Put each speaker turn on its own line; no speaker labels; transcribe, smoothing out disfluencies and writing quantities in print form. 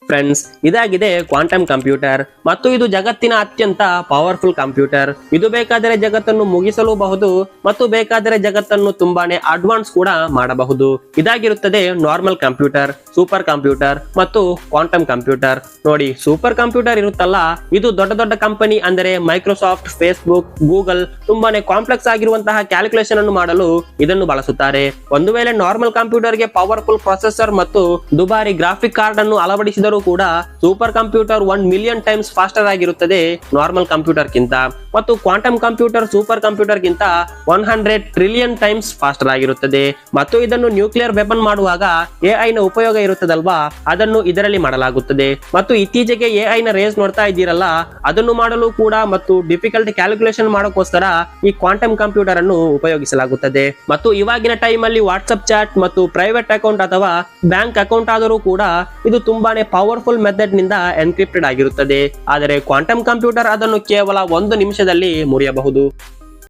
Friends, ಇದಾಗಿದೆ quantum computer ಮತ್ತು ಇದು ಜಗತ್ತಿನ ಅತ್ಯಂತ ಪವರ್ಫುಲ್ ಕಂಪ್ಯೂಟರ್. ಇದು ಬೇಕಾದರೆ ಜಗತ್ತನ್ನು ಮುಗಿಸಲೂಬಹುದು ಮತ್ತು ಬೇಕಾದರೆ ಜಗತ್ತನ್ನು ತುಂಬಾನೇ ಅಡ್ವಾನ್ಸ್ ಕೂಡ ಮಾಡಬಹುದು. ಇದಾಗಿರುತ್ತದೆ ನಾರ್ಮಲ್ ಕಂಪ್ಯೂಟರ್, ಸೂಪರ್ ಕಂಪ್ಯೂಟರ್ ಮತ್ತು ಕ್ವಾಂಟಮ್ ಕಂಪ್ಯೂಟರ್. ನೋಡಿ, ಸೂಪರ್ ಕಂಪ್ಯೂಟರ್ ಇರುತ್ತಲ್ಲ, ಇದು ದೊಡ್ಡ ದೊಡ್ಡ ಕಂಪನಿ ಅಂದರೆ ಮೈಕ್ರೋಸಾಫ್ಟ್, ಫೇಸ್ಬುಕ್, ಗೂಗಲ್ ತುಂಬಾನೇ ಕಾಂಪ್ಲೆಕ್ಸ್ ಆಗಿರುವಂತಹ ಕ್ಯಾಲ್ಕುಲೇಷನ್ ಅನ್ನು ಮಾಡಲು ಇದನ್ನು ಬಳಸುತ್ತಾರೆ. ಒಂದು ವೇಳೆ ನಾರ್ಮಲ್ ಕಂಪ್ಯೂಟರ್ಗೆ ಪವರ್ಫುಲ್ ಪ್ರೊಸೆಸರ್ ಮತ್ತು ದುಬಾರಿ ಗ್ರಾಫಿಕ್ ಕಾರ್ಡ್ ಅನ್ನು ಅಳವಡಿಸಿದರೂ ಕೂಡ super computer 1 million times faster ಆಗಿರುತ್ತದೆ ನಾರ್ಮಲ್ ಕಂಪ್ಯೂಟರ್ ಗಿಂತ. ಮತ್ತು ಕ್ವಾಂಟಮ್ ಕಂಪ್ಯೂಟರ್ ಸೂಪರ್ ಕಂಪ್ಯೂಟರ್ ಗಿಂತ 100 ಟ್ರಿಲಿಯನ್ ಟೈಮ್ಸ್ ಫಾಸ್ಟರ್ ಆಗಿರುತ್ತದೆ. ಮತ್ತು ಇದನ್ನು ನ್ಯೂಕ್ಲಿಯರ್ ವೆಪನ್ ಮಾಡುವಾಗ ಎಐ ನ ಉಪಯೋಗ ಇರುತ್ತದಲ್ವಾ, ಅದನ್ನು ಇದರಲ್ಲಿ ಮಾಡಲಾಗುತ್ತದೆ. ಮತ್ತು ಇತ್ತೀಚೆಗೆ ಎಐ ನ ರೇಸ್ ನೋಡ್ತಾ ಇದ್ದೀರಲ್ಲ, ಅದನ್ನು ಮಾಡಲು ಕೂಡ ಮತ್ತು ಡಿಫಿಕಲ್ಟ್ ಕ್ಯಾಲ್ಕುಲೇಷನ್ ಮಾಡೋಕ್ಕೋಸ್ಕರ ಈ ಕ್ವಾಂಟಮ್ ಕಂಪ್ಯೂಟರ್ ಅನ್ನು ಉಪಯೋಗಿಸಲಾಗುತ್ತದೆ. ಮತ್ತು ಇವಾಗಿನ ಟೈಮ್ ಅಲ್ಲಿ ವಾಟ್ಸ್ಆಪ್ ಚಾಟ್ ಮತ್ತು ಪ್ರೈವೇಟ್ ಅಕೌಂಟ್ ಅಥವಾ ಬ್ಯಾಂಕ್ ಅಕೌಂಟ್ ಆದರೂ ಕೂಡ ಇದು ತುಂಬಾನೇ ಪವರ್ಫುಲ್ ಮೆಥಡ್ ನಿಂದ ಎನ್ಕ್ರಿಪ್ಟೆಡ್ ಆಗಿರುತ್ತದೆ. ಆದರೆ ಕ್ವಾಂಟಮ್ ಕಂಪ್ಯೂಟರ್ ಅದನ್ನು ಕೇವಲ 1 ನಿಮಿಷದಲ್ಲಿ ಮುರಿಯಬಹುದು.